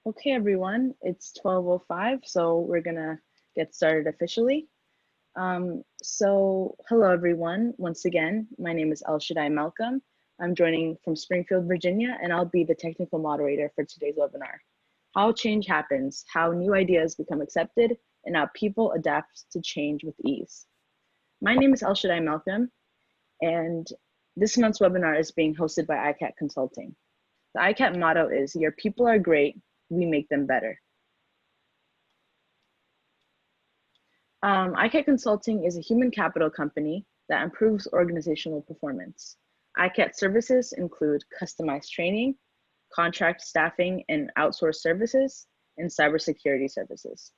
Okay, everyone, it's 12:05, so we're gonna get started officially. Hello, everyone. Once again, my name is El Shaddai Malcolm. I'm joining from Springfield, Virginia, and I'll be the technical moderator for today's webinar. How change happens, how new ideas become accepted, and how people adapt to change with ease. My name is El Shaddai Malcolm, and this month's webinar is being hosted by ICAT Consulting. The ICAT motto is, your people are great, we make them better. ICAT Consulting is a human capital company that improves organizational performance. ICAT services include customized training, contract staffing and outsourced services, and cybersecurity services.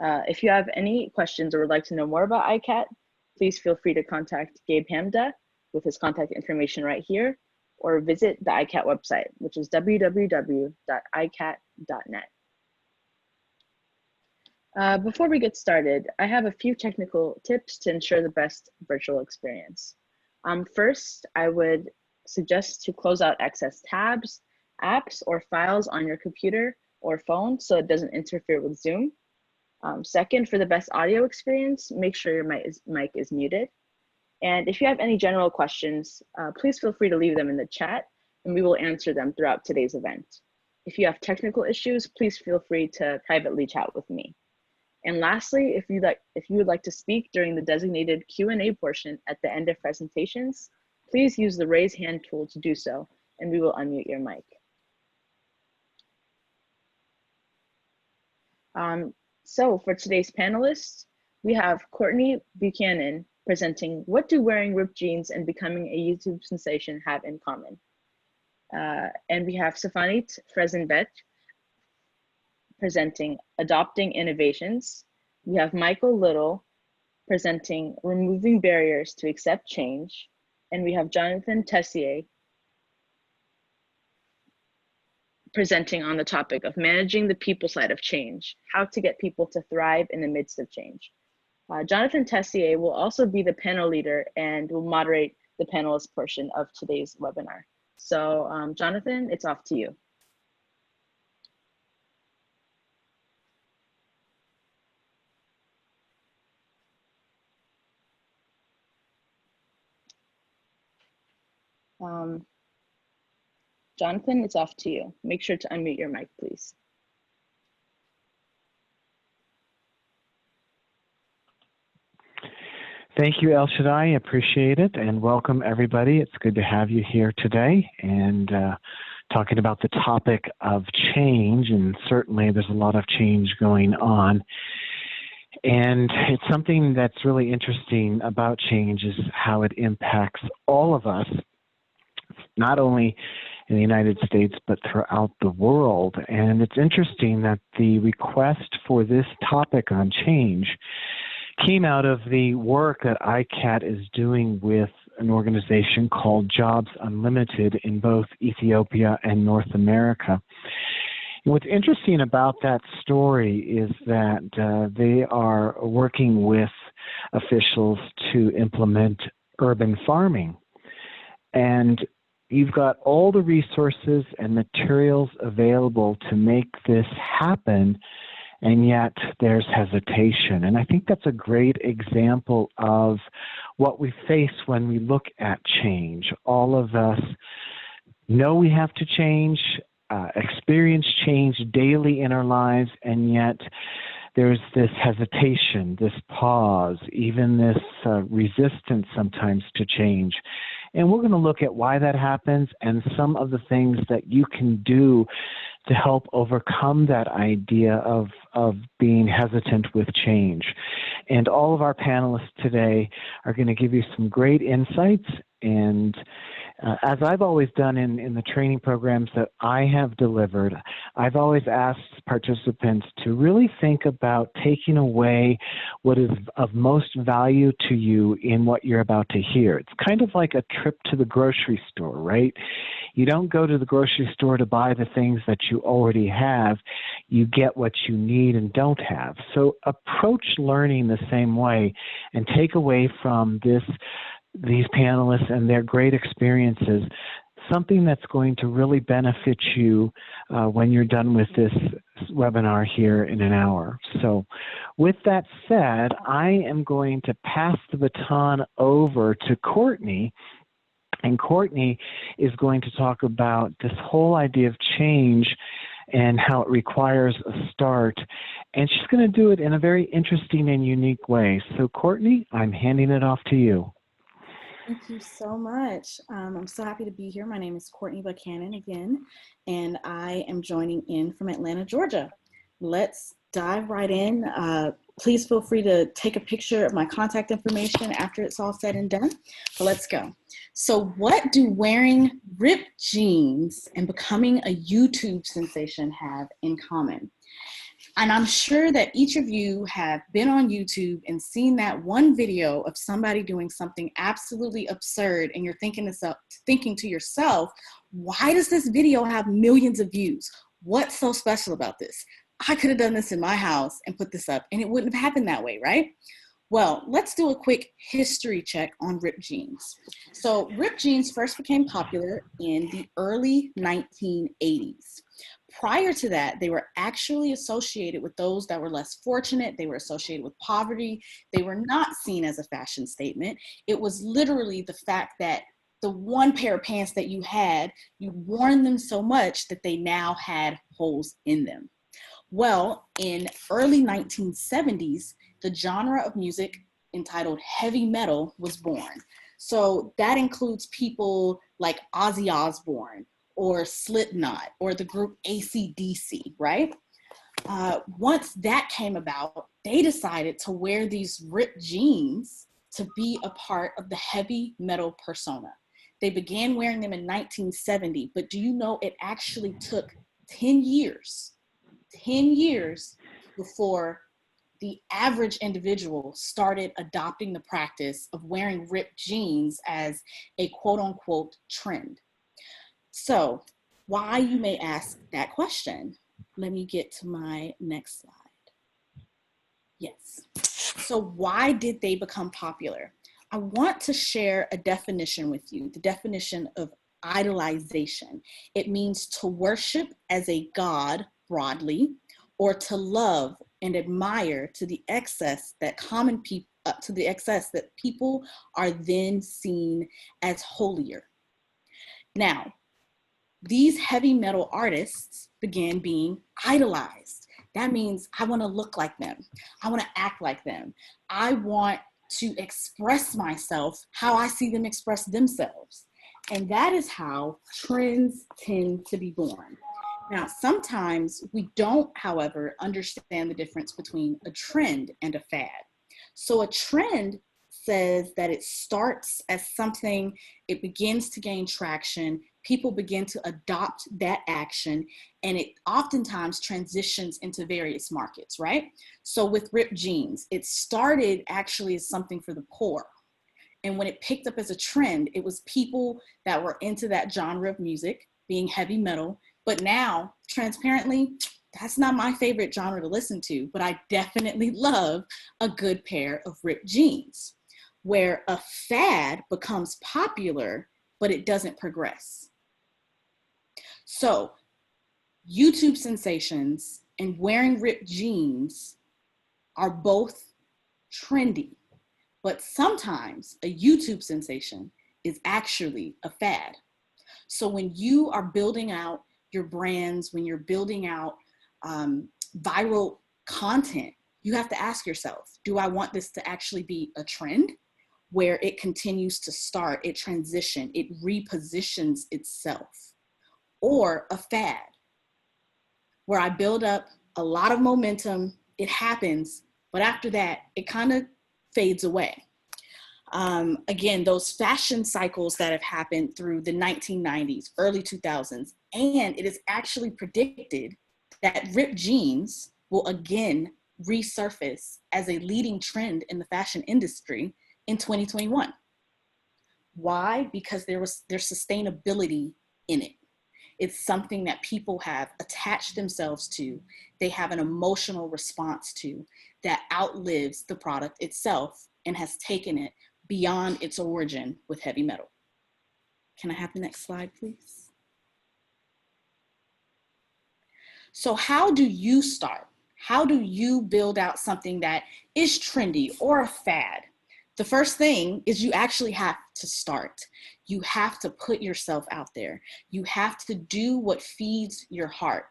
If you have any questions or would like to know more about ICAT, please feel free to contact Gabe Hamda with his contact information right here, or visit the ICAT website, which is www.icat.net. Before we get started, I have a few technical tips to ensure the best virtual experience. First, I would suggest to close out excess tabs, apps, or files on your computer or phone so it doesn't interfere with Zoom. Second, for the best audio experience, make sure your mic is muted. And if you have any general questions, please feel free to leave them in the chat and we will answer them throughout today's event. If you have technical issues, please feel free to privately chat with me. And lastly, if you would like to speak during the designated Q&A portion at the end of presentations, please use the raise hand tool to do so, and we will unmute your mic. So for today's panelists, we have Courtney Buchanan presenting What Do Wearing Ripped Jeans and Becoming a YouTube Sensation Have in Common? And we have Safanit Frezenbet presenting Adopting Innovations. We have Michael Little presenting Removing Barriers to Accept Change. And we have Jonathan Tessier presenting on the topic of managing the people side of change, how to get people to thrive in the midst of change. Jonathan Tessier will also be the panel leader and will moderate the panelist portion of today's webinar. So Jonathan, it's off to you. Jonathan, it's off to you. Make sure to unmute your mic, please. Thank you, El Shaddai. I appreciate it, and welcome everybody. It's good to have you here today and talking about the topic of change, and certainly there's a lot of change going on. And it's something that's really interesting about change is how it impacts all of us, not only in the United States, but throughout the world. And it's interesting that the request for this topic on change came out of the work that ICAT is doing with an organization called Jobs Unlimited in both Ethiopia and North America. And what's interesting about that story is that they are working with officials to implement urban farming. And you've got all the resources and materials available to make this happen, and yet there's hesitation. And I think that's a great example of what we face when we look at change. All of us know we have to change, experience change daily in our lives, and yet there's this hesitation, this pause, even this resistance sometimes to change. And we're going to look at why that happens and some of the things that you can do to help overcome that idea of being hesitant with change. And all of our panelists today are going to give you some great insights. And as I've always done in the training programs that I have delivered, I've always asked participants to really think about taking away what is of most value to you in what you're about to hear. It's kind of like a trip to the grocery store, right? You don't go to the grocery store to buy the things that you already have. You get what you need and don't have. So approach learning the same way and take away from these panelists and their great experiences something that's going to really benefit you when you're done with this webinar here in an hour. So with that said, I am going to pass the baton over to Courtney. And Courtney is going to talk about this whole idea of change and how it requires a start. And she's going to do it in a very interesting and unique way. So Courtney, I'm handing it off to you. Thank you so much. I'm so happy to be here. My name is Courtney Buchanan again, and I am joining in from Atlanta, Georgia. Let's dive right in. Please feel free to take a picture of my contact information after it's all said and done, but let's go. So what do wearing ripped jeans and becoming a YouTube sensation have in common? And I'm sure that each of you have been on YouTube and seen that one video of somebody doing something absolutely absurd, and you're thinking to yourself, why does this video have millions of views? What's so special about this? I could have done this in my house and put this up, and it wouldn't have happened that way, right? Well, let's do a quick history check on ripped jeans. So ripped jeans first became popular in the early 1980s. Prior to that, they were actually associated with those that were less fortunate. They were associated with poverty. They were not seen as a fashion statement. It was literally the fact that the one pair of pants that you had, you'd worn them so much that they now had holes in them. Well, in early 1970s, the genre of music entitled heavy metal was born. So that includes people like Ozzy Osbourne or Slipknot or the group AC/DC, right? Once that came about, they decided to wear these ripped jeans to be a part of the heavy metal persona. They began wearing them in 1970, but do you know it actually took 10 years before the average individual started adopting the practice of wearing ripped jeans as a quote unquote trend. So why, you may ask that question? Let me get to my next slide. Yes. So why did they become popular? I want to share a definition with you, the definition of idolization. It means to worship as a god broadly, or to love and admire to the excess that people are then seen as holier. Now, these heavy metal artists began being idolized. That means I want to look like them. I want to act like them. I want to express myself how I see them express themselves. And that is how trends tend to be born. Now, sometimes we don't, however, understand the difference between a trend and a fad. So a trend says that it starts as something, it begins to gain traction, people begin to adopt that action, and it oftentimes transitions into various markets, right? So with ripped jeans, it started actually as something for the poor. And when it picked up as a trend, it was people that were into that genre of music, being heavy metal. But now, transparently, that's not my favorite genre to listen to, but I definitely love a good pair of ripped jeans, where a fad becomes popular, but it doesn't progress. So YouTube sensations and wearing ripped jeans are both trendy, but sometimes a YouTube sensation is actually a fad. So when you are building out your brands, when you're building out viral content, you have to ask yourself, do I want this to actually be a trend where it continues to start, it transitions, it repositions itself, or a fad where I build up a lot of momentum, it happens, but after that, it kind of fades away. Again, those fashion cycles that have happened through the 1990s, early 2000s, and it is actually predicted that ripped jeans will again resurface as a leading trend in the fashion industry in 2021. Why? Because there's sustainability in it. It's something that people have attached themselves to, they have an emotional response to, that outlives the product itself and has taken it beyond its origin with heavy metal. Can I have the next slide, please? So how do you start? How do you build out something that is trendy or a fad? The first thing is you actually have to start. You have to put yourself out there. You have to do what feeds your heart.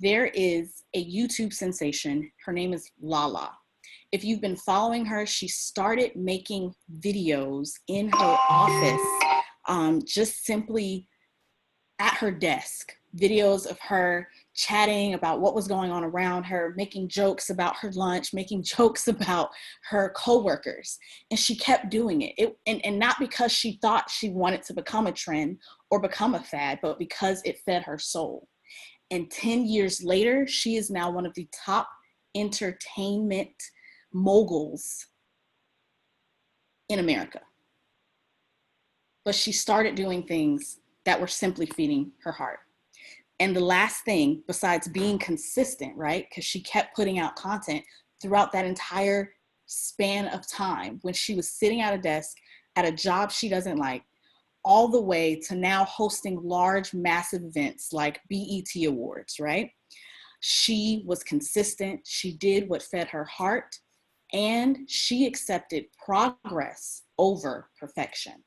There is a YouTube sensation. Her name is Lala. If you've been following her, she started making videos in her office, just simply at her desk, videos of her chatting about what was going on around her, making jokes about her lunch, making jokes about her coworkers. And she kept doing it. And not because she thought she wanted to become a trend or become a fad, but because it fed her soul. And 10 years later, she is now one of the top entertainment moguls in America. But she started doing things that were simply feeding her heart. And the last thing, besides being consistent, right? Because she kept putting out content throughout that entire span of time when she was sitting at a desk at a job she doesn't like, all the way to now hosting large, massive events like BET Awards, right? She was consistent. She did what fed her heart, and she accepted progress over perfection.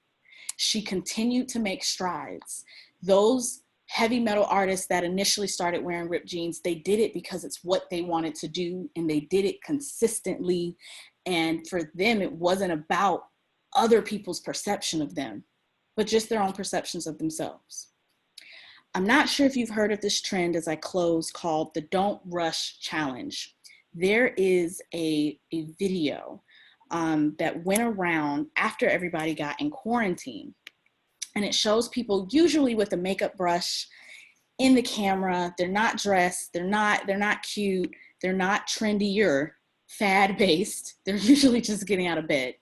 She continued to make strides. Those heavy metal artists that initially started wearing ripped jeans, they did it because it's what they wanted to do, and they did it consistently. And for them, it wasn't about other people's perception of them, but just their own perceptions of themselves. I'm not sure if you've heard of this trend as I close called the Don't Rush Challenge. There is a video that went around after everybody got in quarantine. And it shows people usually with a makeup brush in the camera. They're not dressed, they're not cute, they're not trendy or fad-based. They're usually just getting out of bed.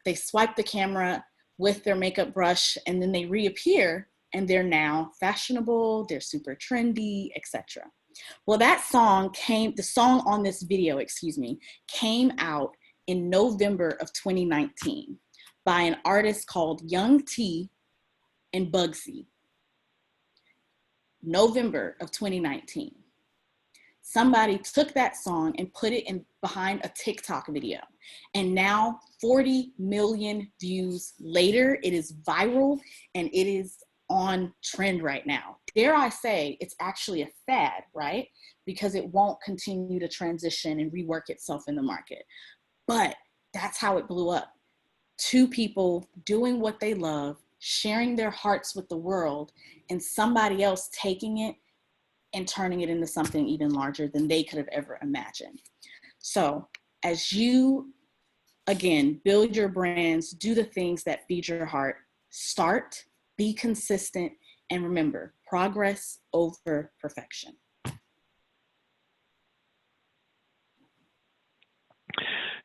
They swipe the camera with their makeup brush and then they reappear and they're now fashionable, they're super trendy, etc. Well, the song on this video, came out in November of 2019 by an artist called Young T and Bugsy. November of 2019. Somebody took that song and put it behind a TikTok video. And now 40 million views later, it is viral and it is on trend right now. Dare I say it's actually a fad, right? Because it won't continue to transition and rework itself in the market. But that's how it blew up. Two people doing what they love, sharing their hearts with the world, and somebody else taking it and turning it into something even larger than they could have ever imagined. So as you, again, build your brands, do the things that feed your heart, start, be consistent, and remember, progress over perfection.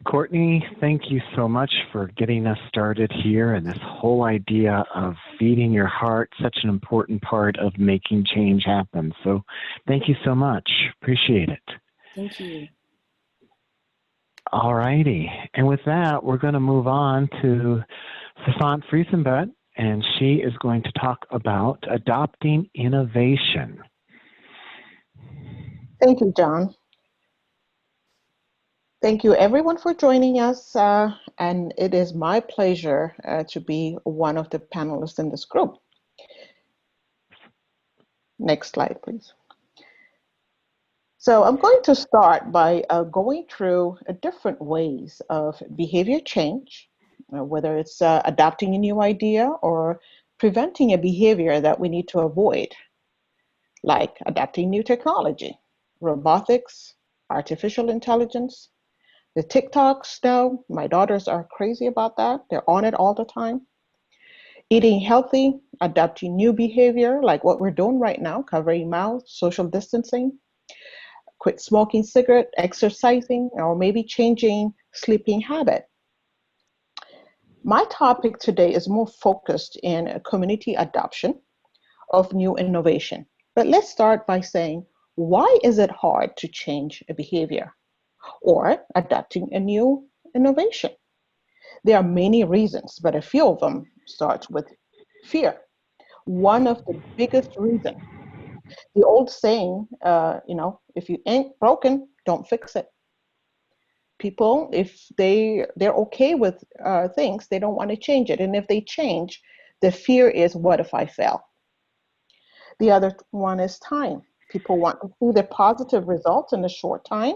Courtney, thank you so much for getting us started here and this whole idea of feeding your heart, such an important part of making change happen. So thank you so much. Appreciate it. Thank you. All righty. And with that, we're going to move on to Stefan Friesenbett, and she is going to talk about adopting innovation. Thank you, John. Thank you, everyone, for joining us. And it is my pleasure to be one of the panelists in this group. Next slide, please. So I'm going to start by going through different ways of behavior change, whether it's adopting a new idea or preventing a behavior that we need to avoid, like adapting new technology, robotics, artificial intelligence. The TikToks now, my daughters are crazy about that. They're on it all the time. Eating healthy, adapting new behavior, like what we're doing right now, covering mouths, social distancing, quit smoking cigarette, exercising, or maybe changing sleeping habit. My topic today is more focused in community adoption of new innovation. But let's start by saying, why is it hard to change a behavior or adapting a new innovation? There are many reasons, but a few of them start with fear. one of the biggest reasons. The old saying, if you ain't broken, don't fix it. People, if they're okay with things, they don't want to change it. And if they change, the fear is, what if I fail? The other one is time. People want to see the positive results in a short time.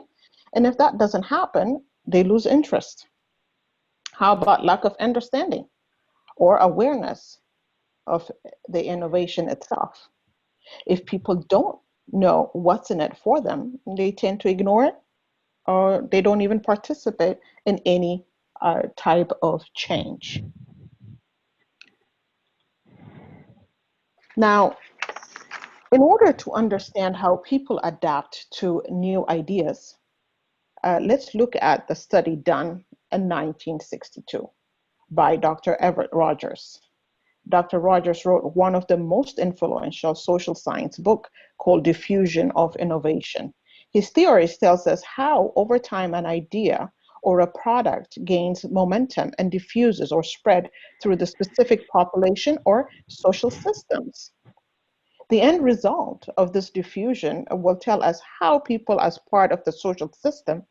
And if that doesn't happen, they lose interest. How about lack of understanding or awareness of the innovation itself? If people don't know what's in it for them, they tend to ignore it, or they don't even participate in any type of change. Now, in order to understand how people adapt to new ideas, let's look at the study done in 1962 by Dr. Everett Rogers. Dr. Rogers wrote one of the most influential social science book called Diffusion of Innovation. His theories tells us how over time an idea or a product gains momentum and diffuses or spread through the specific population or social systems. The end result of this diffusion will tell us how people as part of the social system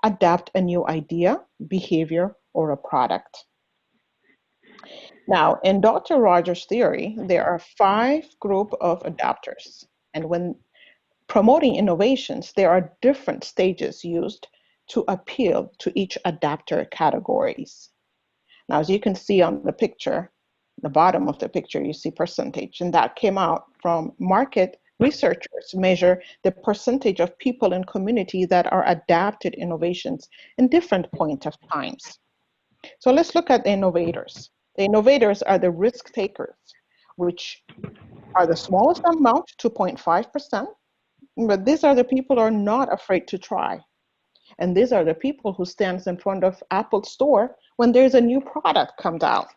adapt a new idea, behavior, or a product. Now, in Dr. Rogers' theory, there are 5 groups of adapters. And when promoting innovations, there are different stages used to appeal to each adapter categories. Now, as you can see on the picture, the bottom of the picture, you see percentage, and that came out from market researchers measure the percentage of people in community that are adapted innovations in different points of times. So let's look at the innovators. The innovators are the risk takers, which are the smallest amount, 2.5%, but these are the people who are not afraid to try. And these are the people who stands in front of Apple store when there's a new product comes out,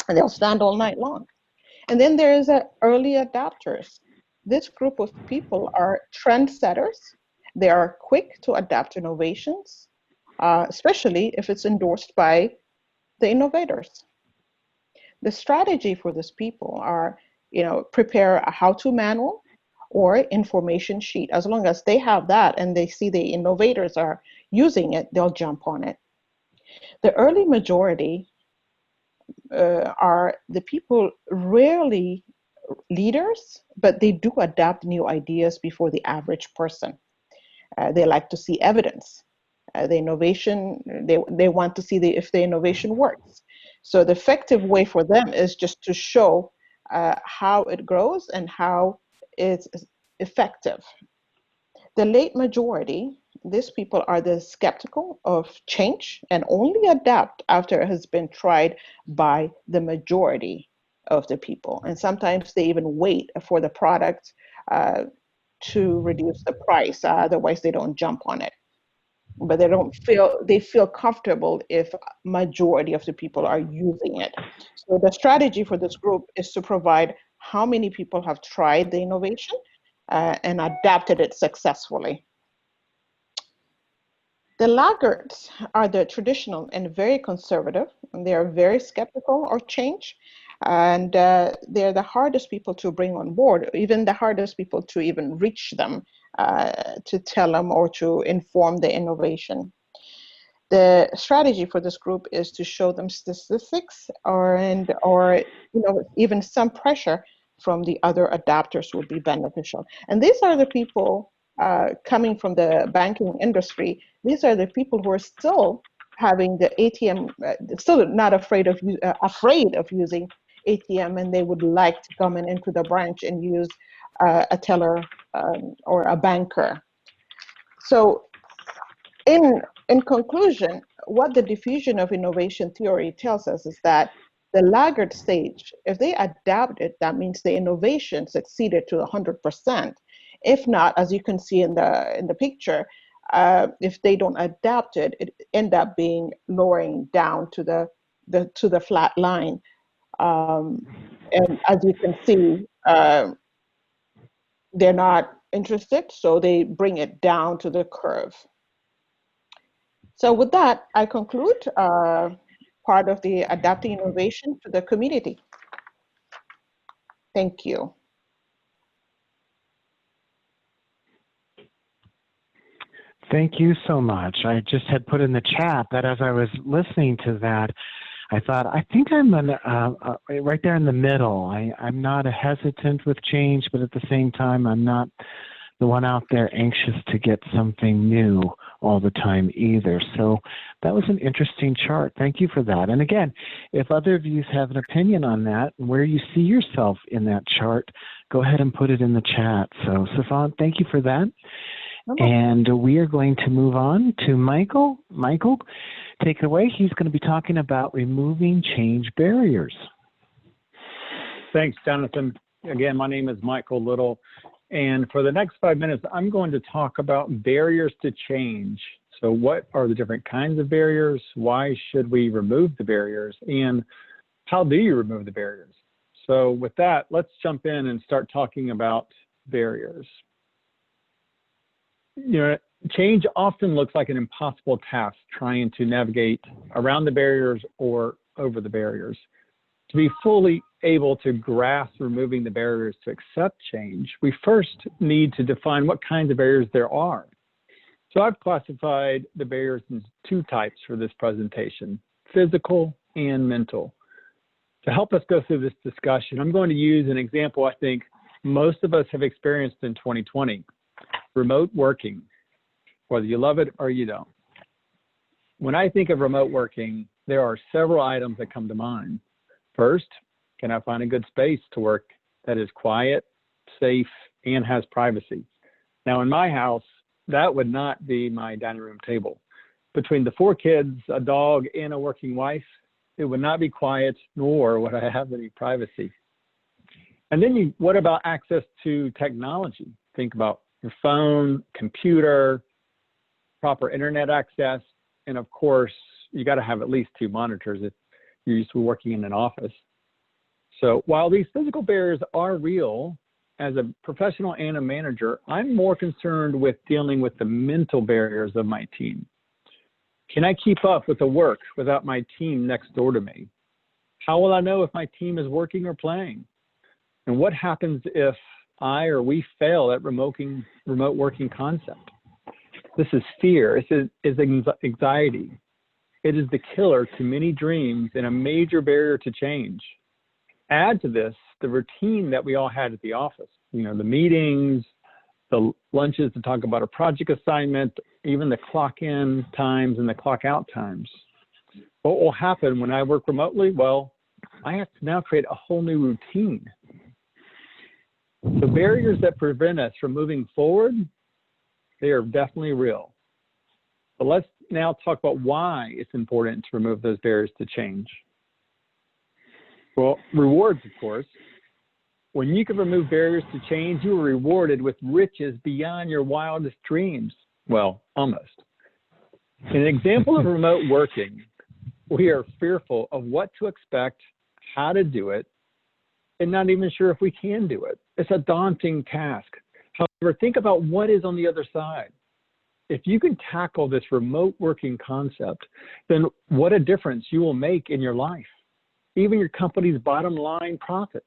and they'll stand all night long. And then there is early adapters. This group of people are trendsetters. They are quick to adapt innovations, especially if it's endorsed by the innovators. The strategy for these people are, prepare a how-to manual or information sheet. As long as they have that and they see the innovators are using it, they'll jump on it. The early majority are the people rarely leaders, but they do adapt new ideas before the average person. They like to see evidence. The innovation, they want to see if the innovation works. So the effective way for them is just to show how it grows and how it's effective. The late majority, these people are the skeptical of change and only adapt after it has been tried by the majority of the people. And sometimes they even wait for the product to reduce the price, otherwise they don't jump on it. But they feel comfortable if majority of the people are using it. So the strategy for this group is to provide how many people have tried the innovation and adapted it successfully. The laggards are the traditional and very conservative, and they are very skeptical of change, and they're the hardest people to bring on board, even the hardest people to even reach them to tell them or to inform the innovation. The strategy for this group is to show them statistics or even some pressure from the other adapters would be beneficial. And these are the people coming from the banking industry. These are the people who are still having the ATM, still not afraid of using ATM, and they would like to come into the branch and use a teller or a banker. So in conclusion, what the diffusion of innovation theory tells us is that the laggard stage, if they adapt it, that means the innovation succeeded to 100%. If not, as you can see in the picture, if they don't adapt it, it end up being lowering down to the flat line. And as you can see, they're not interested, so they bring it down to the curve. So with that, I conclude part of the adapting innovation to the community. Thank you. Thank you so much. I just had put in the chat that as I was listening to that, I thought, I think I'm right there in the middle. I'm not a hesitant with change, but at the same time, I'm not the one out there anxious to get something new all the time either. So that was an interesting chart. Thank you for that. And again, if other of you have an opinion on that, where you see yourself in that chart, go ahead and put it in the chat. So Savant, thank you for that. And we are going to move on to Michael. Michael, take it away. He's going to be talking about removing change barriers. Thanks, Jonathan. Again, my name is Michael Little. And for the next 5 minutes, I'm going to talk about barriers to change. So what are the different kinds of barriers? Why should we remove the barriers? And how do you remove the barriers? So with that, let's jump in and start talking about barriers. You know, change often looks like an impossible task trying to navigate around the barriers or over the barriers. To be fully able to grasp removing the barriers to accept change, we first need to define what kinds of barriers there are. So I've classified the barriers into two types for this presentation, physical and mental. To help us go through this discussion, I'm going to use an example I think most of us have experienced in 2020. Remote working, whether you love it or you don't. When I think of remote working, there are several items that come to mind. First, can I find a good space to work that is quiet, safe, and has privacy? Now in my house, that would not be my dining room table. Between the 4 kids, a dog, and a working wife, it would not be quiet, nor would I have any privacy. And then what about access to technology? Think about your phone, computer, proper internet access, and of course, you got to have at least 2 monitors if you're used to working in an office. So while these physical barriers are real, as a professional and a manager, I'm more concerned with dealing with the mental barriers of my team. Can I keep up with the work without my team next door to me? How will I know if my team is working or playing? And what happens if I or we fail at remote working concept? This is fear. It is anxiety. It is the killer to many dreams and a major barrier to change. Add to this the routine that we all had at the office. You know, the meetings, the lunches to talk about a project assignment, even the clock in times and the clock out times. What will happen when I work remotely? Well, I have to now create a whole new routine. The barriers that prevent us from moving forward, they are definitely real. But let's now talk about why it's important to remove those barriers to change. Well, rewards, of course. When you can remove barriers to change, you are rewarded with riches beyond your wildest dreams. Well, almost. In an example of remote working, we are fearful of what to expect, how to do it, and not even sure if we can do it. It's a daunting task. However, think about what is on the other side. If you can tackle this remote working concept, then what a difference you will make in your life, even your company's bottom line profits.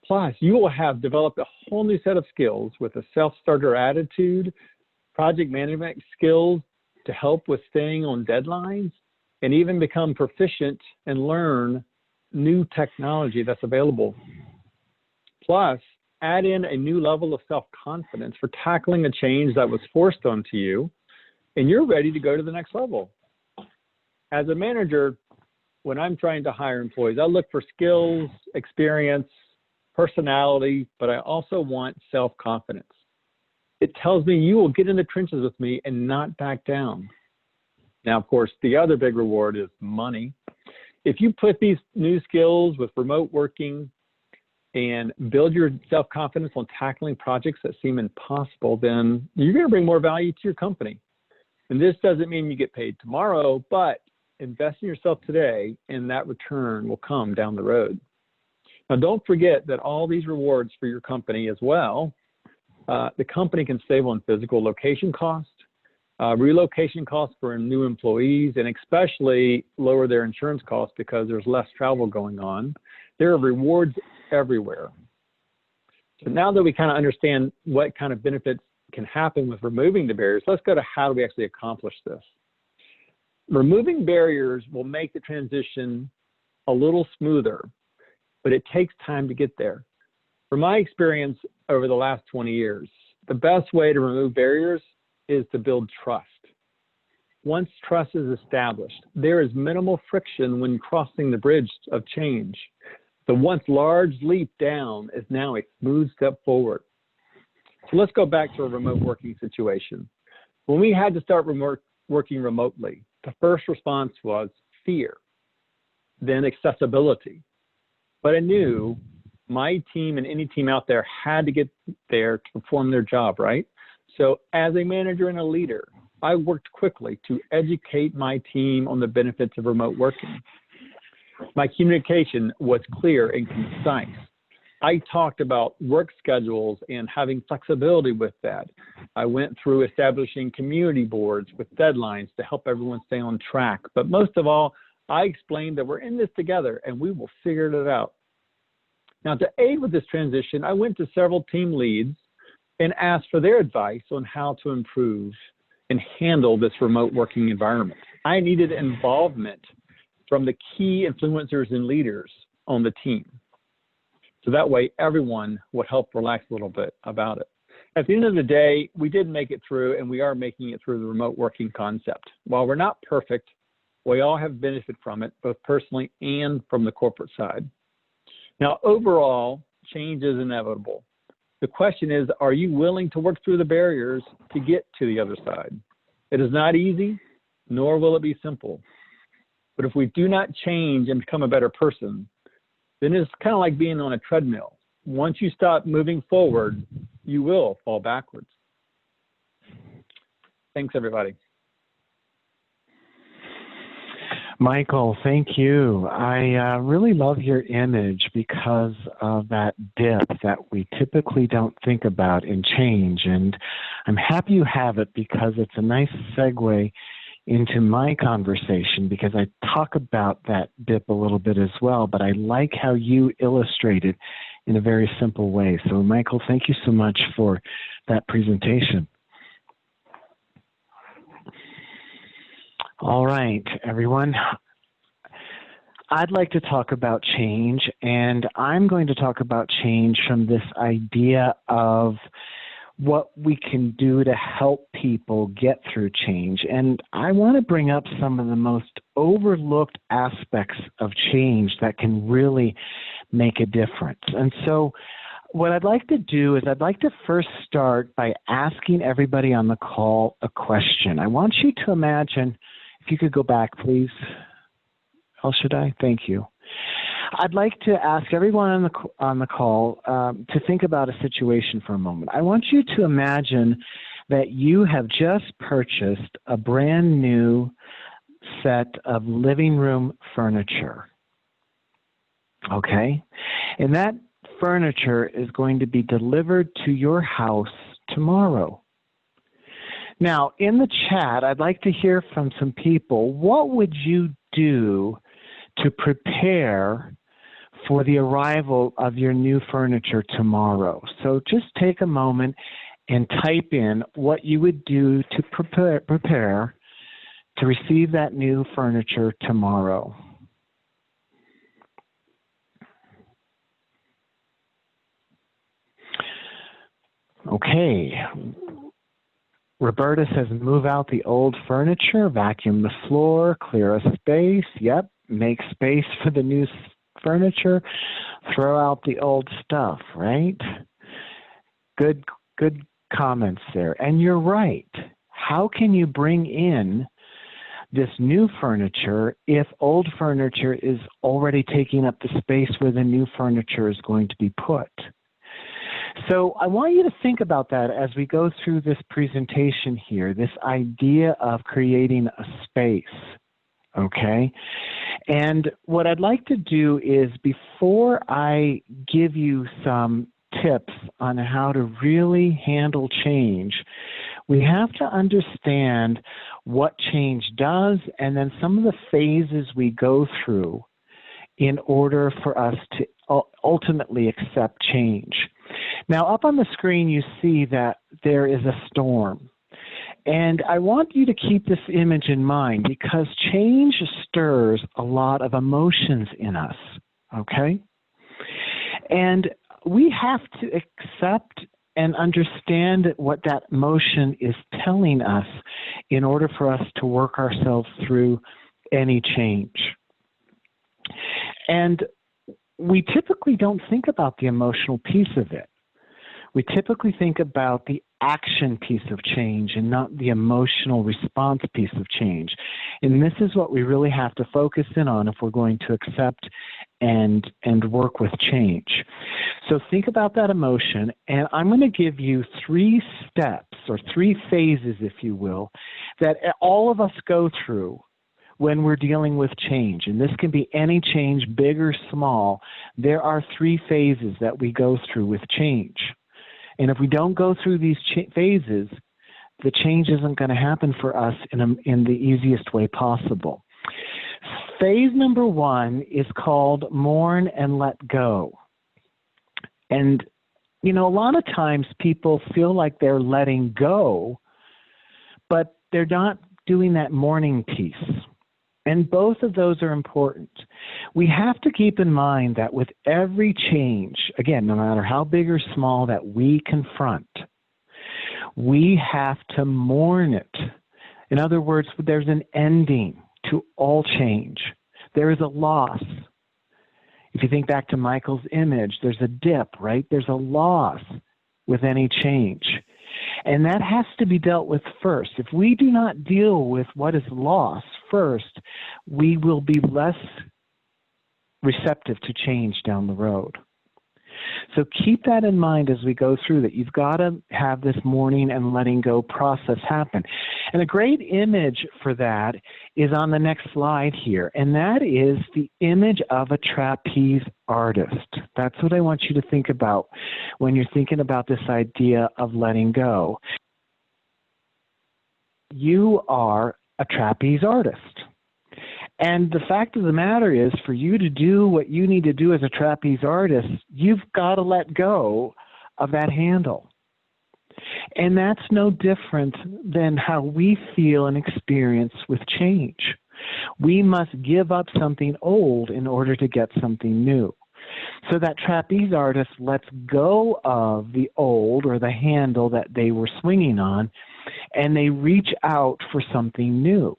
Plus, you will have developed a whole new set of skills with a self-starter attitude, project management skills to help with staying on deadlines, and even become proficient and learn new technology that's available. Plus, add in a new level of self-confidence for tackling a change that was forced onto you, and you're ready to go to the next level. As a manager, when I'm trying to hire employees, I look for skills, experience, personality, but I also want self-confidence. It tells me you will get in the trenches with me and not back down. Now, of course, the other big reward is money. If you put these new skills with remote working and build your self-confidence on tackling projects that seem impossible, then you're going to bring more value to your company. And this doesn't mean you get paid tomorrow, but invest in yourself today and that return will come down the road. Now, don't forget that all these rewards for your company as well, the company can save on physical location costs, relocation costs for new employees, and especially lower their insurance costs because there's less travel going on. There are rewards everywhere. So now that we kind of understand what kind of benefits can happen with removing the barriers, let's go to how do we actually accomplish this. Removing barriers will make the transition a little smoother, but it takes time to get there. From my experience over the last 20 years, the best way to remove barriers is to build trust. Once trust is established, there is minimal friction when crossing the bridge of change. The once large leap down is now a smooth step forward. So let's go back to a remote working situation. When we had to start working remotely, the first response was fear, then accessibility. But I knew my team and any team out there had to get there to perform their job, right? So as a manager and a leader, I worked quickly to educate my team on the benefits of remote working. My communication was clear and concise. I talked about work schedules and having flexibility with that. I went through establishing community boards with deadlines to help everyone stay on track. But most of all, I explained that we're in this together and we will figure it out. Now, to aid with this transition, I went to several team leads and asked for their advice on how to improve and handle this remote working environment. I needed involvement from the key influencers and leaders on the team. So that way everyone would help relax a little bit about it. At the end of the day, we did make it through, and we are making it through the remote working concept. While we're not perfect, we all have benefit from it, both personally and from the corporate side. Now, overall, change is inevitable. The question is, are you willing to work through the barriers to get to the other side? It is not easy, nor will it be simple. But if we do not change and become a better person, then it's kind of like being on a treadmill. Once you stop moving forward, you will fall backwards. Thanks, everybody. Michael, thank you. I really love your image because of that dip that we typically don't think about in change. And I'm happy you have it because it's a nice segue into my conversation, because I talk about that dip a little bit as well, but I like how you illustrate it in a very simple way. So Michael, thank you so much for that presentation. All right, everyone. I'd like to talk about change, and I'm going to talk about change from this idea of what we can do to help people get through change. And I want to bring up some of the most overlooked aspects of change that can really make a difference. And so what I'd like to do is I'd like to first start by asking everybody on the call a question. I want you to imagine, if you could go back, please. El Shaddai, thank you. I'd like to ask everyone on the call to think about a situation for a moment. I want you to imagine that you have just purchased a brand new set of living room furniture. Okay? And that furniture is going to be delivered to your house tomorrow. Now, in the chat, I'd like to hear from some people. What would you do to prepare for the arrival of your new furniture tomorrow? So just take a moment and type in what you would do to prepare to receive that new furniture tomorrow. Okay. Roberta says, move out the old furniture, vacuum the floor, clear a space. Yep, make space for the new furniture, throw out the old stuff, right? Good comments there. And you're right. How can you bring in this new furniture if old furniture is already taking up the space where the new furniture is going to be put? So I want you to think about that as we go through this presentation here, this idea of creating a space, okay? And what I'd like to do is, before I give you some tips on how to really handle change, we have to understand what change does and then some of the phases we go through in order for us to ultimately accept change. Now, up on the screen, you see that there is a storm. And I want you to keep this image in mind because change stirs a lot of emotions in us, okay? And we have to accept and understand what that emotion is telling us in order for us to work ourselves through any change. And we typically don't think about the emotional piece of it. We typically think about the action piece of change and not the emotional response piece of change. And this is what we really have to focus in on if we're going to accept and work with change. So think about that emotion, and I'm going to give you 3 steps or 3 phases, if you will, that all of us go through when we're dealing with change. And this can be any change, big or small. There are 3 phases that we go through with change. And if we don't go through these phases, the change isn't going to happen for us in the easiest way possible. Phase number 1 is called mourn and let go. And, you know, a lot of times people feel like they're letting go, but they're not doing that mourning piece. And both of those are important. We have to keep in mind that with every change, again, no matter how big or small that we confront, we have to mourn it. In other words, there's an ending to all change. There is a loss. If you think back to Michael's image, there's a dip, right? There's a loss with any change. And that has to be dealt with first. If we do not deal with what is lost first, we will be less receptive to change down the road. So keep that in mind as we go through that. You've got to have this mourning and letting go process happen. And a great image for that is on the next slide here, and that is the image of a trapeze artist. That's what I want you to think about when you're thinking about this idea of letting go. You are a trapeze artist. And the fact of the matter is, for you to do what you need to do as a trapeze artist, you've got to let go of that handle. And that's no different than how we feel and experience with change. We must give up something old in order to get something new. So that trapeze artist lets go of the old or the handle that they were swinging on, and they reach out for something new.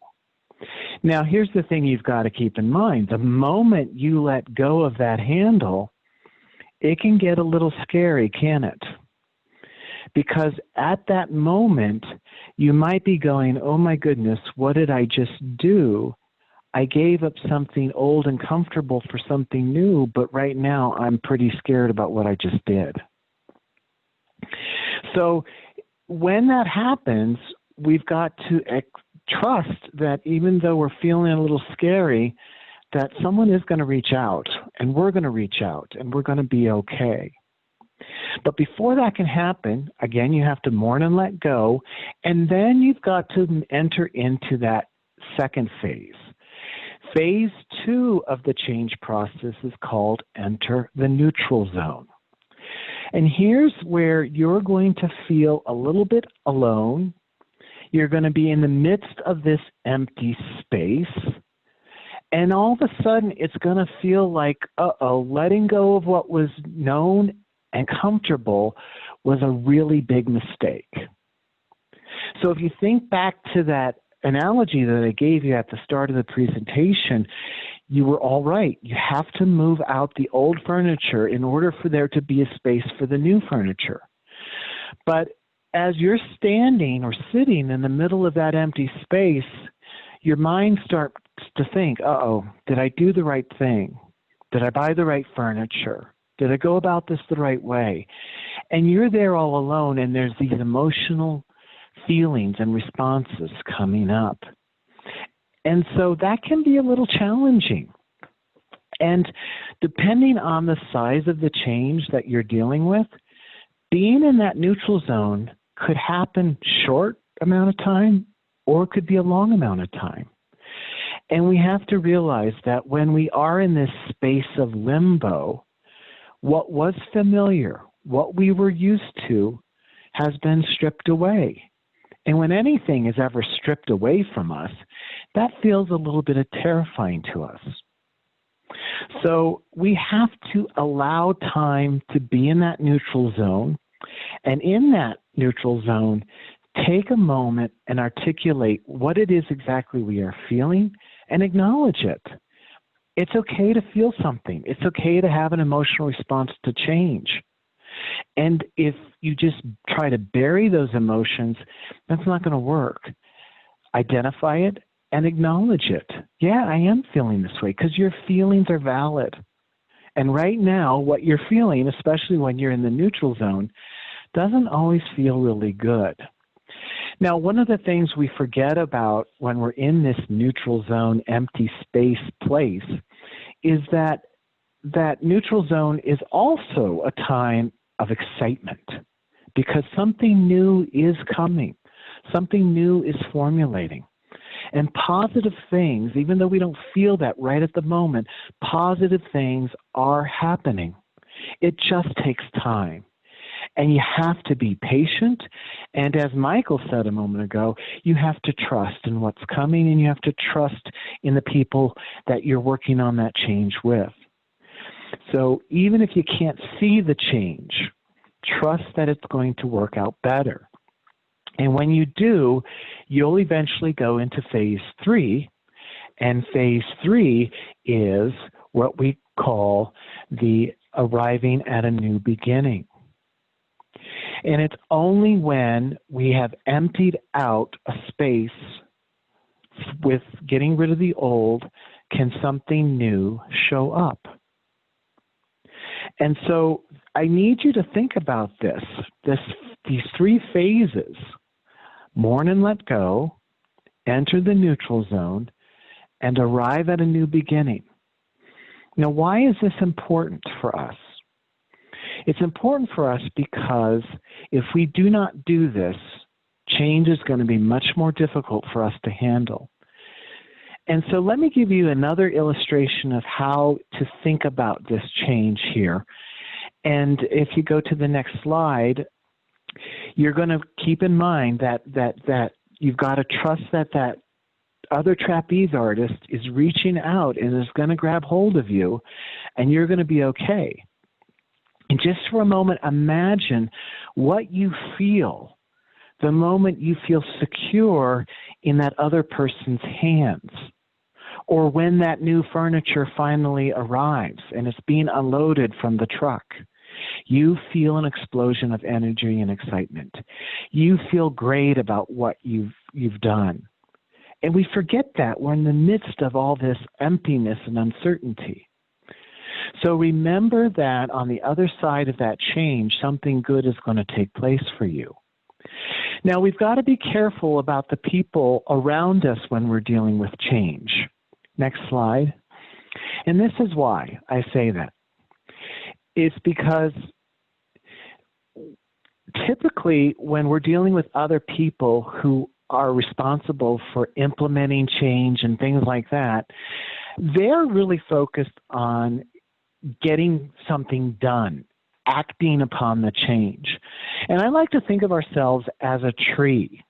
Now, here's the thing you've got to keep in mind. The moment you let go of that handle, it can get a little scary, can it? Because at that moment, you might be going, oh my goodness, what did I just do? I gave up something old and comfortable for something new, but right now I'm pretty scared about what I just did. So when that happens, we've got to trust that even though we're feeling a little scary, that someone is going to reach out, and we're going to reach out, and we're going to be okay. But before that can happen, again, you have to mourn and let go, and then you've got to enter into that second phase. Phase 2 of the change process is called enter the neutral zone. And here's where you're going to feel a little bit alone. You're going to be in the midst of this empty space. And all of a sudden, it's going to feel like, letting go of what was known and comfortable was a really big mistake. So if you think back to that analogy that I gave you at the start of the presentation, you were all right. You have to move out the old furniture in order for there to be a space for the new furniture. But as you're standing or sitting in the middle of that empty space, your mind starts to think, did I do the right thing? Did I buy the right furniture? Did I go about this the right way? And you're there all alone, and there's these emotional feelings and responses coming up. And so that can be a little challenging. And depending on the size of the change that you're dealing with, being in that neutral zone could happen short amount of time, or it could be a long amount of time. And we have to realize that when we are in this space of limbo, what was familiar, what we were used to, has been stripped away. And when anything is ever stripped away from us, that feels a little bit terrifying to us. So we have to allow time to be in that neutral zone. And in that neutral zone, take a moment and articulate what it is exactly we are feeling and acknowledge it. It's okay to feel something. It's okay to have an emotional response to change. And if you just try to bury those emotions, that's not going to work. Identify it and acknowledge it. Yeah, I am feeling this way, because your feelings are valid. And right now, what you're feeling, especially when you're in the neutral zone, doesn't always feel really good. Now, one of the things we forget about when we're in this neutral zone, empty space place, is that that neutral zone is also a time of excitement, because something new is coming, something new is formulating. And positive things, even though we don't feel that right at the moment, positive things are happening. It just takes time. And you have to be patient. And as Michael said a moment ago, you have to trust in what's coming, and you have to trust in the people that you're working on that change with. So even if you can't see the change, trust that it's going to work out better. And when you do, you'll eventually go into phase 3. And phase 3 is what we call the arriving at a new beginning. And it's only when we have emptied out a space with getting rid of the old can something new show up. And so I need you to think about these 3 phases: mourn and let go, enter the neutral zone, and arrive at a new beginning. Now, why is this important for us? It's important for us because if we do not do this, change is going to be much more difficult for us to handle. And so let me give you another illustration of how to think about this change here. And if you go to the next slide, you're going to keep in mind that you've got to trust that other trapeze artist is reaching out and is going to grab hold of you, and you're going to be okay. And just for a moment, imagine what you feel the moment you feel secure in that other person's hands, or when that new furniture finally arrives and it's being unloaded from the truck. You feel an explosion of energy and excitement. You feel great about what you've done. And we forget that we're in the midst of all this emptiness and uncertainty. So remember that on the other side of that change, something good is going to take place for you. Now, we've got to be careful about the people around us when we're dealing with change. Next slide. And this is why I say that. It's because typically when we're dealing with other people who are responsible for implementing change and things like that, they're really focused on getting something done, acting upon the change. And I like to think of ourselves as a tree.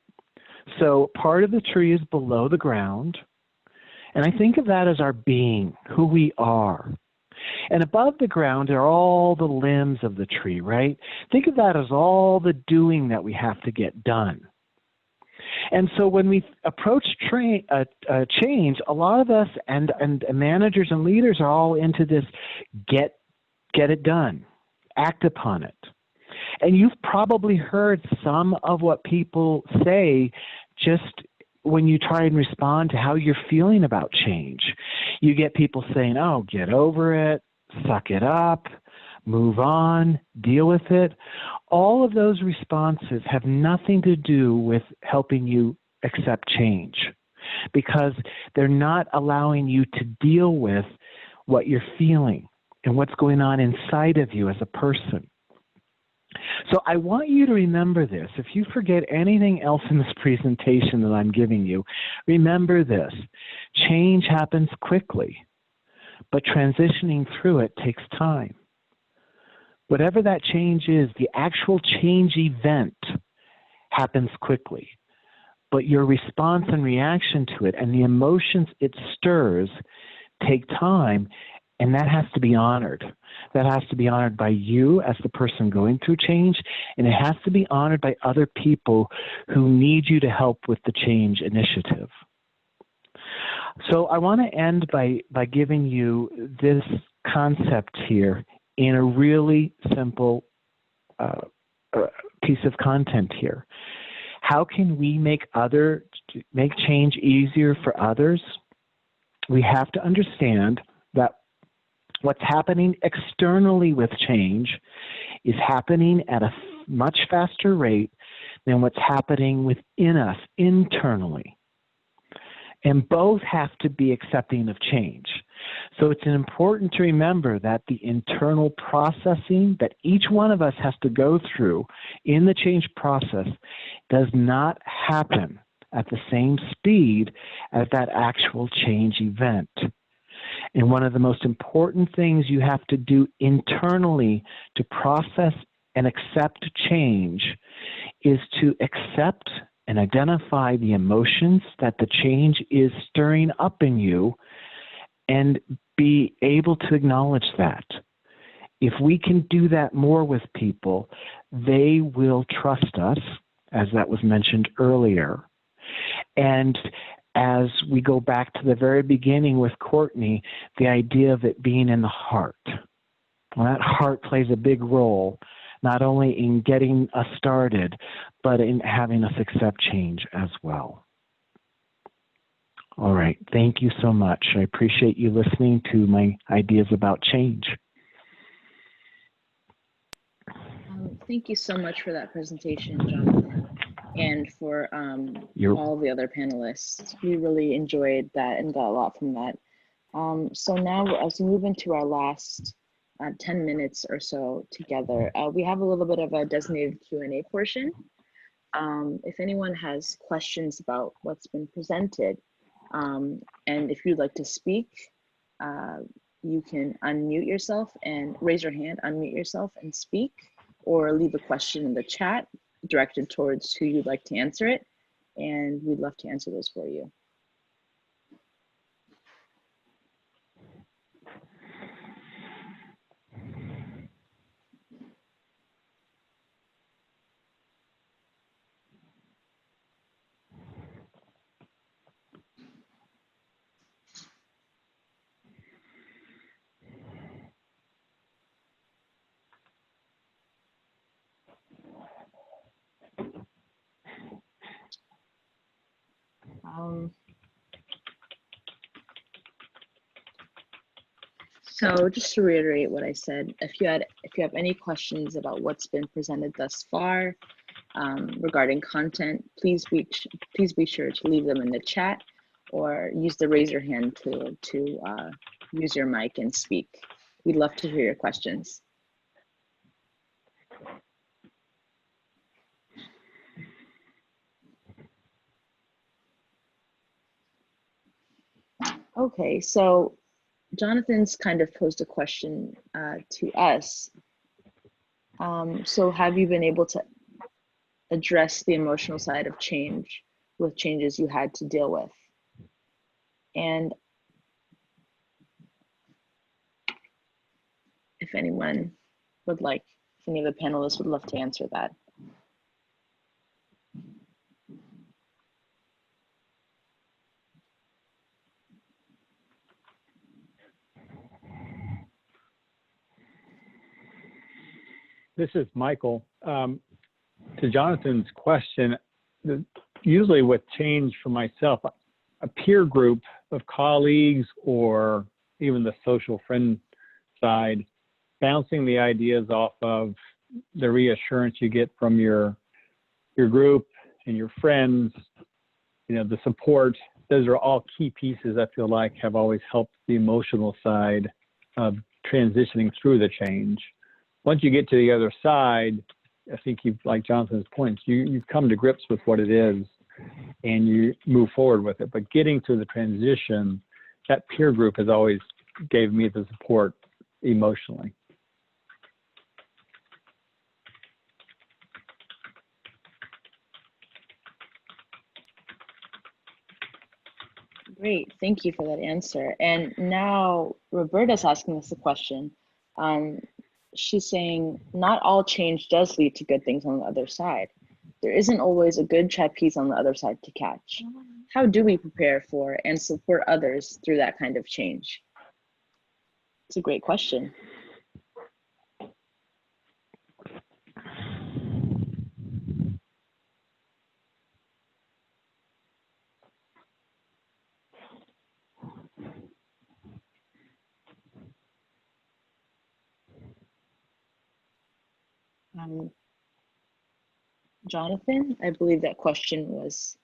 So part of the tree is below the ground, and I think of that as our being, who we are. And above the ground are all the limbs of the tree, right? Think of that as all the doing that we have to get done. And so when we approach change, a lot of us and managers and leaders are all into this get it done, act upon it. And you've probably heard some of what people say just when you try and respond to how you're feeling about change. You get people saying, oh, get over it, suck it up, move on, deal with it. All of those responses have nothing to do with helping you accept change, because they're not allowing you to deal with what you're feeling and what's going on inside of you as a person. So I want you to remember this. If you forget anything else in this presentation that I'm giving you, remember this. Change happens quickly, but transitioning through it takes time. Whatever that change is, the actual change event happens quickly, but your response and reaction to it and the emotions it stirs take time, and that has to be honored. That has to be honored by you as the person going through change, and it has to be honored by other people who need you to help with the change initiative. So I want to end by giving you this concept here in a really simple piece of content here. How can we make change easier for others? We have to understand that what's happening externally with change is happening at a much faster rate than what's happening within us internally. And both have to be accepting of change. So it's important to remember that the internal processing that each one of us has to go through in the change process does not happen at the same speed as that actual change event. And one of the most important things you have to do internally to process and accept change is to accept and identify the emotions that the change is stirring up in you and be able to acknowledge that. If we can do that more with people, they will trust us, as that was mentioned earlier. And as we go back to the very beginning with Courtney, the idea of it being in the heart. Well, that heart plays a big role, not only in getting us started, but in having us accept change as well. All right, thank you so much. I appreciate you listening to my ideas about change. Thank you so much for that presentation, Jonathan, and for all the other panelists. We really enjoyed that and got a lot from that. So now, as we move into our last 10 minutes or so together, we have a little bit of a designated Q&A portion. If anyone has questions about what's been presented, and if you'd like to speak, you can unmute yourself and raise your hand, unmute yourself and speak, or leave a question in the chat directed towards who you'd like to answer it, and we'd love to answer those for you. So just to reiterate what I said, if you have any questions about what's been presented thus far regarding content, please be sure to leave them in the chat or use the raise your hand tool to use your mic and speak. We'd love to hear your questions. Okay, so Jonathan's kind of posed a question to us. So have you been able to address the emotional side of change with changes you had to deal with? And if anyone would like, if any of the panelists would love to answer that. This is Michael. To Jonathan's question, usually with change for myself, a peer group of colleagues or even the social friend side, bouncing the ideas off of the reassurance you get from your group and your friends, you know, the support, those are all key pieces I feel like have always helped the emotional side of transitioning through the change. Once you get to the other side, I think you've, like Jonathan's points, you've come to grips with what it is and you move forward with it. But getting through the transition, that peer group has always gave me the support emotionally. Great, thank you for that answer. And now Roberta's asking us a question. She's saying, not all change does lead to good things on the other side. There isn't always a good trapeze on the other side to catch. How do we prepare for and support others through that kind of change? It's a great question. Jonathan, I believe that question was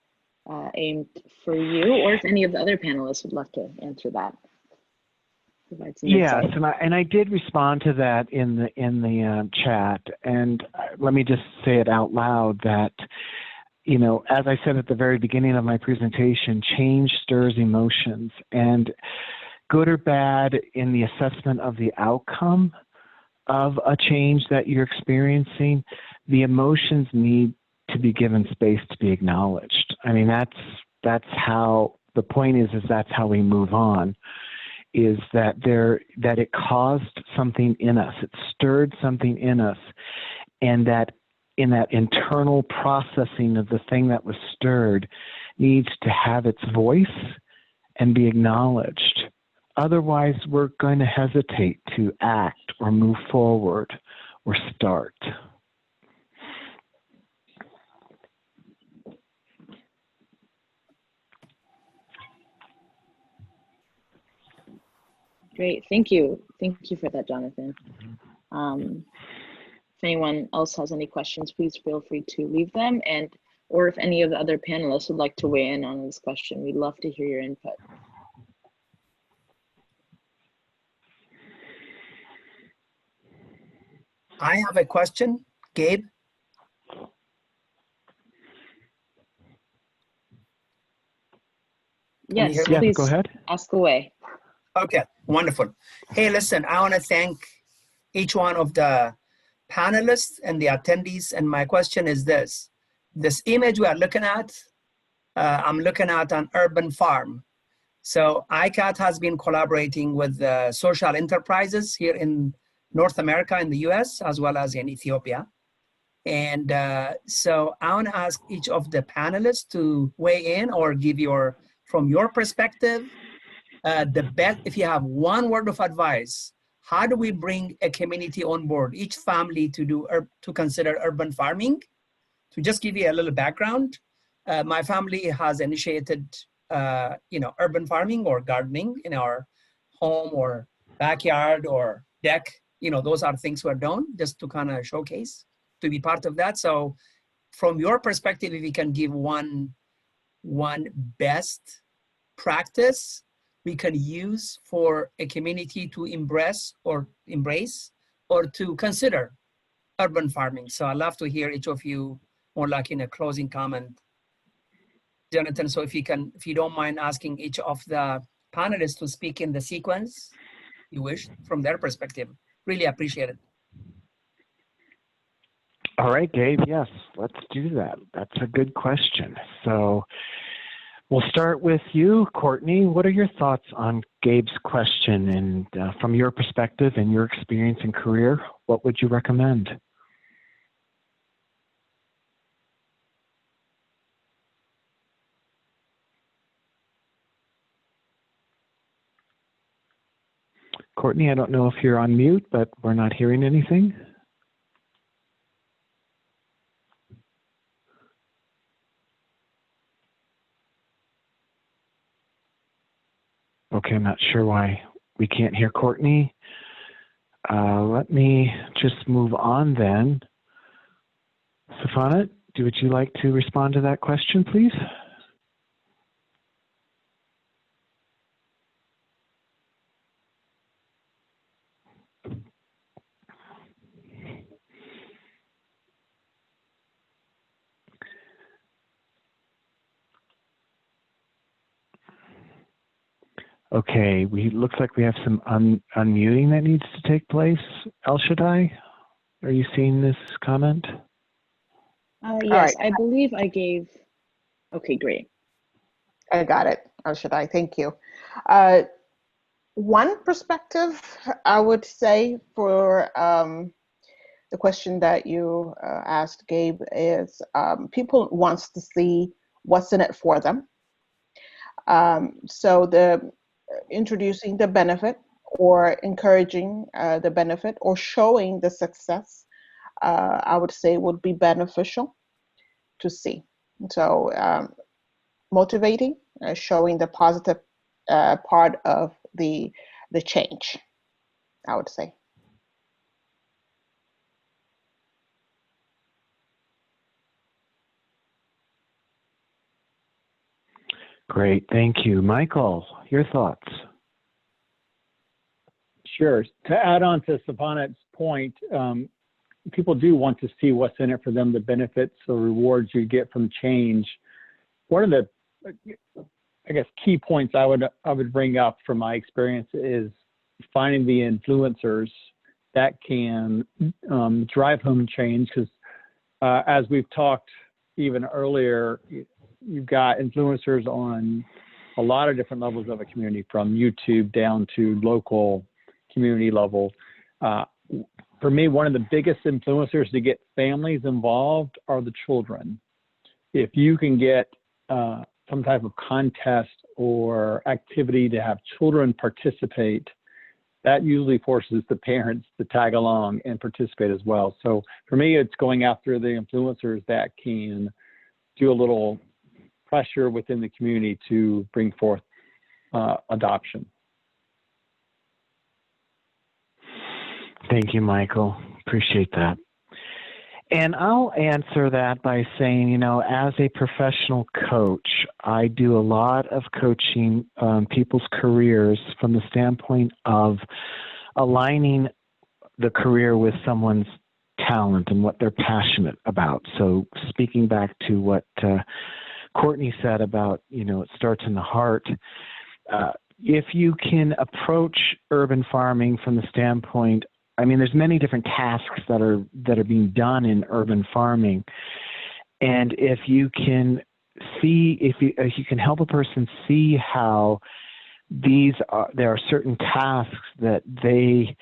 aimed for you, or if any of the other panelists would love to answer that. Yes, and I did respond to that in the chat, and let me just say it out loud that, you know, as I said at the very beginning of my presentation, change stirs emotions, and good or bad in the assessment of the outcome of a change that you're experiencing, the emotions need to be given space to be acknowledged. I mean, that's how the point is that's how we move on, is that it caused something in us, it stirred something in us, and that in that internal processing of the thing that was stirred needs to have its voice and be acknowledged. Otherwise, we're going to hesitate to act or move forward or start. Great, thank you. Thank you for that, Jonathan. If anyone else has any questions, please feel free to leave them, or if any of the other panelists would like to weigh in on this question, we'd love to hear your input. I have a question, Gabe. Yes, please go ahead. Ask away. Okay, wonderful. Hey, listen, I want to thank each one of the panelists and the attendees. And my question is this image we are looking at, I'm looking at an urban farm. So ICAT has been collaborating with social enterprises here in North America, in the US, as well as in Ethiopia. And so I want to ask each of the panelists to weigh in or give from your perspective, the best, if you have one word of advice, how do we bring a community on board, each family to consider urban farming? To just give you a little background, my family has initiated, urban farming or gardening in our home or backyard or deck. Those are things we're doing just to kind of showcase, to be part of that. So from your perspective, if you can give one best practice we can use for a community to embrace or to consider urban farming. So I'd love to hear each of you more like in a closing comment. Jonathan, so if you don't mind asking each of the panelists to speak in the sequence you wish from their perspective. Really appreciate it. All right, Gabe, yes, let's do that. That's a good question. So we'll start with you, Courtney. What are your thoughts on Gabe's question? And from your perspective and your experience and career, what would you recommend? Courtney, I don't know if you're on mute, but we're not hearing anything. Okay, I'm not sure why we can't hear Courtney. Let me just move on then. Safana, would you like to respond to that question, please? Okay, looks like we have some unmuting that needs to take place. El Shaddai, are you seeing this comment? Yes, I believe I gave. Okay, great. I got it. Or should I? Thank you. One perspective, I would say, for the question that you asked, Gabe, is people wants to see what's in it for them. So the introducing the benefit or encouraging the benefit or showing the success, I would say would be beneficial to see. So motivating, showing the positive part of the change, I would say. Great, thank you. Michael, your thoughts? Sure. To add on to Savanat's point, people do want to see what's in it for them, the benefits, the rewards you get from change. One of the, I guess, key points I would bring up from my experience is finding the influencers that can drive home change. Because as we've talked even earlier, you've got influencers on a lot of different levels of a community, from YouTube down to local community level. For me, one of the biggest influencers to get families involved are the children. If you can get some type of contest or activity to have children participate, that usually forces the parents to tag along and participate as well. So for me, it's going after the influencers that can do a little pressure within the community to bring forth adoption. Thank you, Michael. Appreciate that. And I'll answer that by saying, you know, as a professional coach, I do a lot of coaching people's careers from the standpoint of aligning the career with someone's talent and what they're passionate about. So speaking back to what Courtney said about, you know, it starts in the heart. If you can approach urban farming from the standpoint, I mean, there's many different tasks that are being done in urban farming, and if you can see, if you can help a person see how there are certain tasks that they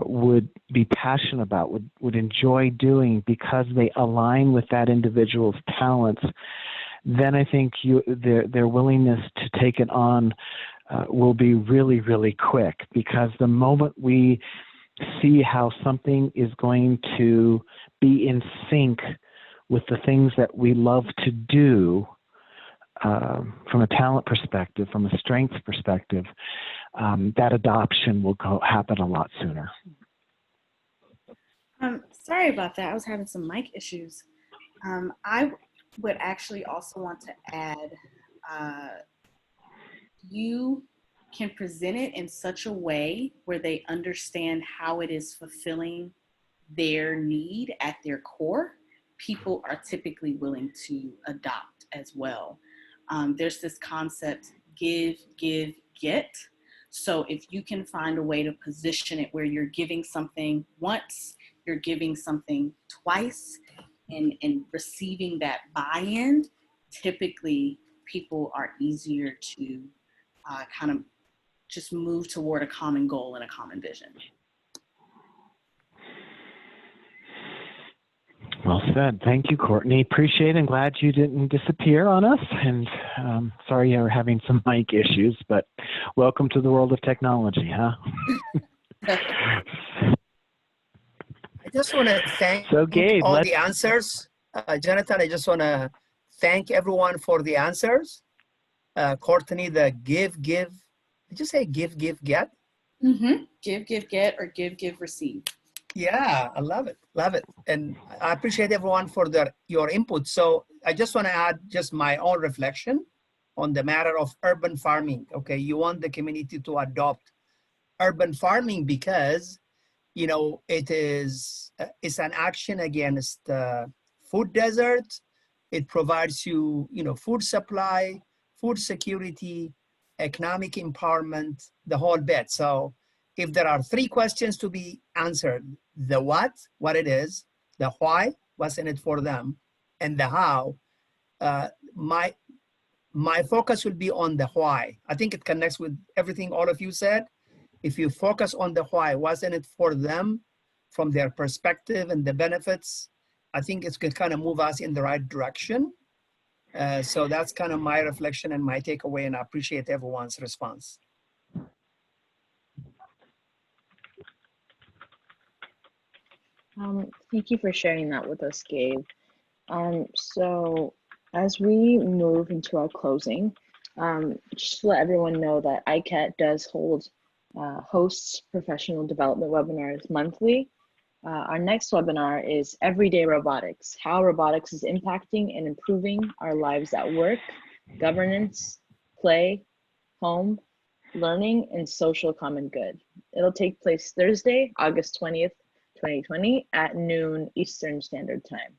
would be passionate about, would enjoy doing because they align with that individual's talents, then I think their willingness to take it on will be really, really quick, because the moment we see how something is going to be in sync with the things that we love to do, from a talent perspective, from a strength perspective, that adoption will happen a lot sooner. Sorry about that. I was having some mic issues. I would actually also want to add, you can present it in such a way where they understand how it is fulfilling their need at their core. People are typically willing to adopt as well. There's this concept, give, give, get. So if you can find a way to position it where you're giving something once, you're giving something twice, and receiving that buy-in, typically people are easier to kind of just move toward a common goal and a common vision. Well said. Thank you, Courtney. Appreciate it. I'm glad you didn't disappear on us. And sorry you were having some mic issues, but welcome to the world of technology, huh? I just want to thank Gabe, all the answers. Jonathan, I just want to thank everyone for the answers. Courtney, the give. Did you say give, get? Mm-hmm. Give, get, or give, receive. Yeah, I love it. And I appreciate everyone for your input. So I just want to add just my own reflection on the matter of urban farming. Okay, you want the community to adopt urban farming because, you know, it's an action against food desert. It provides you, you know, food supply, food security, economic empowerment, the whole bit. So if there are 3 questions to be answered, the what it is, the why, what's in it for them, and the how, my focus will be on the why. I think it connects with everything all of you said. If you focus on the why, what's in it for them, from their perspective and the benefits, I think it's going to kind of move us in the right direction. So that's kind of my reflection and my takeaway, and I appreciate everyone's response. Thank you for sharing that with us, Gabe. So as we move into our closing, just to let everyone know that ICAT does hosts professional development webinars monthly. Our next webinar is Everyday Robotics, how robotics is impacting and improving our lives at work, governance, play, home, learning, and social common good. It'll take place Thursday, August 20th, 2020 at noon Eastern Standard Time.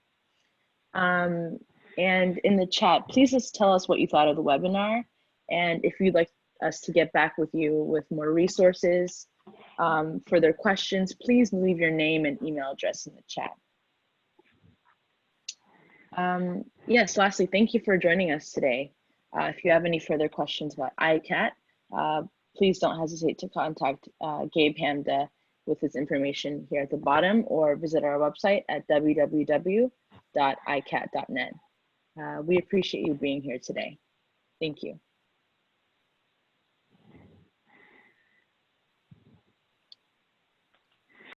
And in the chat, please just tell us what you thought of the webinar. And if you'd like us to get back with you with more resources, further questions, please leave your name and email address in the chat. Yes, lastly, thank you for joining us today. If you have any further questions about ICAT, please don't hesitate to contact Gabe Hamda with his information here at the bottom, or visit our website at www.icat.net. We appreciate you being here today. Thank you.